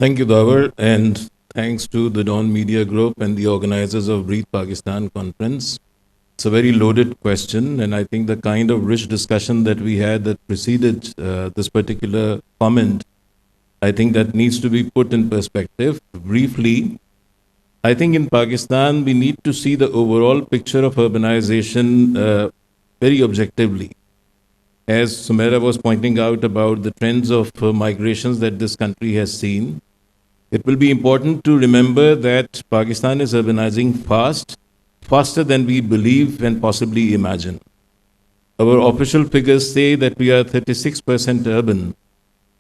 Thank you, Dawar, and thanks to the Dawn Media Group and the organizers of Breathe Pakistan conference. It's a very loaded question, and I think the kind of rich discussion that we had that preceded this particular comment, I think that needs to be put in perspective. Briefly, I think in Pakistan, we need to see the overall picture of urbanization very objectively. As Sumera was pointing out about the trends of migrations that this country has seen, it will be important to remember that Pakistan is urbanizing fast, faster than we believe and possibly imagine. Our official figures say that we are 36% urban,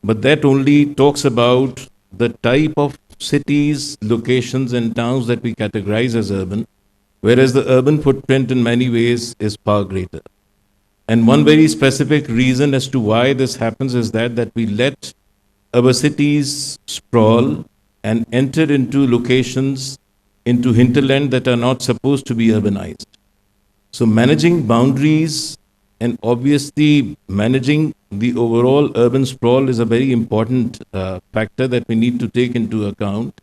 but that only talks about the type of cities, locations, and towns that we categorize as urban, whereas the urban footprint in many ways is far greater. And one very specific reason as to why this happens is that we let our cities sprawl and enter into locations, into hinterland that are not supposed to be urbanized. So managing boundaries and obviously managing the overall urban sprawl is a very important factor that we need to take into account,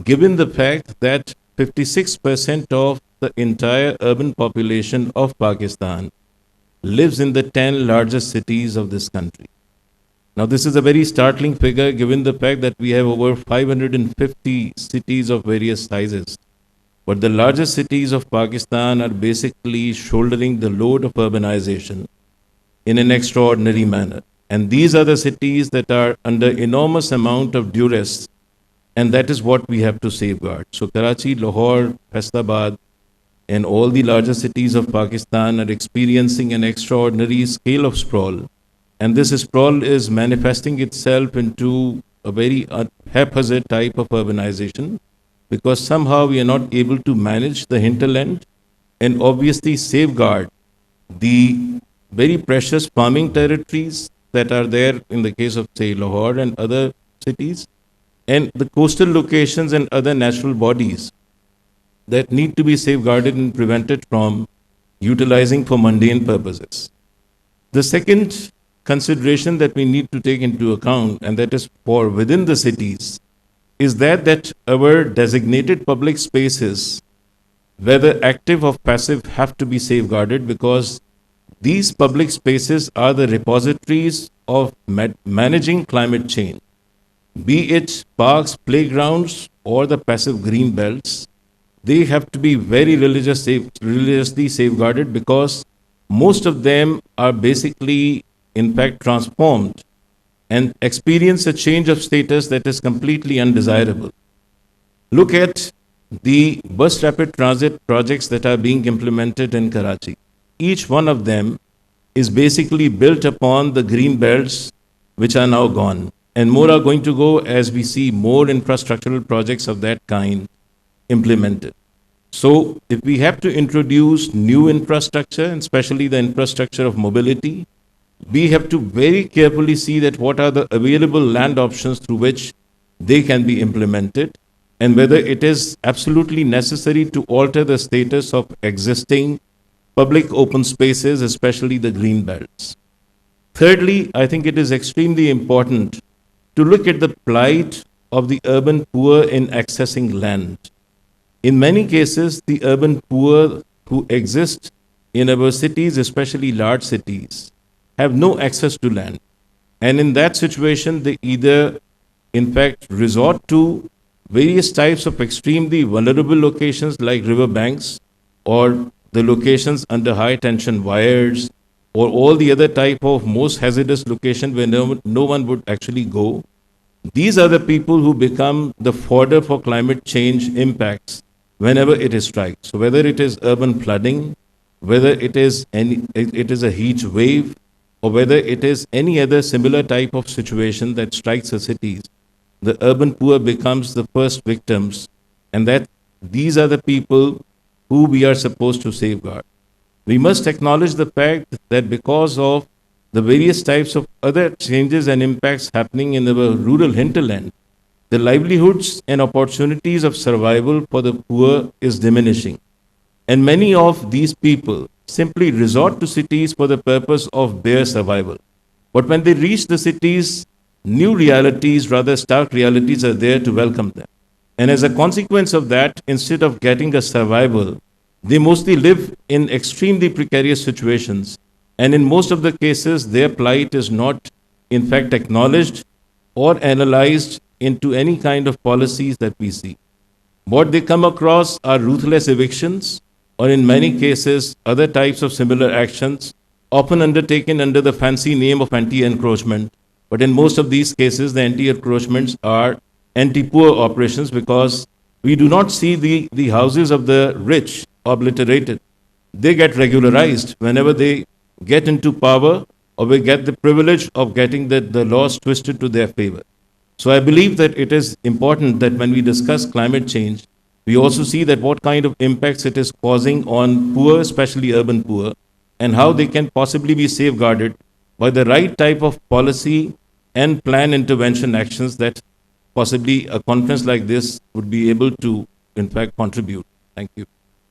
given the fact that 56% of the entire urban population of Pakistan lives in the 10 largest cities of this country. Now, this is a very startling figure given the fact that we have over 550 cities of various sizes. But the largest cities of Pakistan are basically shouldering the load of urbanization in an extraordinary manner. And these are the cities that are under enormous amount of duress, and that is what we have to safeguard. So Karachi, Lahore, Faistabad, and all the larger cities of Pakistan are experiencing an extraordinary scale of sprawl. And this sprawl is manifesting itself into a very haphazard type of urbanization because somehow we are not able to manage the hinterland and obviously safeguard the very precious farming territories that are there in the case of, say, Lahore and other cities, and the coastal locations and other natural bodies that need to be safeguarded and prevented from utilizing for mundane purposes. The second consideration that we need to take into account, and that is for within the cities, is that our designated public spaces, whether active or passive, have to be safeguarded because these public spaces are the repositories of managing climate change, be it parks, playgrounds, or the passive green belts. They have to be very religiously safeguarded because most of them are basically, in fact, transformed and experience a change of status that is completely undesirable. Look at the bus rapid transit projects that are being implemented in Karachi. Each one of them is basically built upon the green belts which are now gone. And more are going to go as we see more infrastructural projects of that kind implemented. So if we have to introduce new infrastructure, and especially the infrastructure of mobility, we have to very carefully see that what are the available land options through which they can be implemented and whether it is absolutely necessary to alter the status of existing public open spaces, especially the green belts. Thirdly, I think it is extremely important to look at the plight of the urban poor in accessing land. In many cases, the urban poor who exist in our cities, especially large cities, have no access to land. And in that situation, they either, in fact, resort to various types of extremely vulnerable locations like riverbanks or the locations under high tension wires or all the other type of most hazardous location where no one would actually go. These are the people who become the fodder for climate change impacts whenever it strikes. So whether it is urban flooding, whether it is a heat wave, or whether it is any other similar type of situation that strikes the cities, the urban poor becomes the first victims, and that these are the people who we are supposed to safeguard. We must acknowledge the fact that because of the various types of other changes and impacts happening in our rural hinterland, the livelihoods and opportunities of survival for the poor is diminishing. And many of these people simply resort to cities for the purpose of bare survival. But when they reach the cities, new realities, rather stark realities, are there to welcome them. And as a consequence of that, instead of getting a survival, they mostly live in extremely precarious situations. And in most of the cases, their plight is not, in fact, acknowledged or analyzed into any kind of policies that we see. What they come across are ruthless evictions, or in many cases, other types of similar actions, often undertaken under the fancy name of anti encroachment. But in most of these cases, the anti encroachments are anti poor operations because we do not see the houses of the rich obliterated. They get regularized whenever they get into power or we get the privilege of getting the laws twisted to their favor. So I believe that it is important that when we discuss climate change, we also see that what kind of impacts it is causing on poor, especially urban poor, and how they can possibly be safeguarded by the right type of policy and plan intervention actions that possibly a conference like this would be able to, in fact, contribute. Thank you.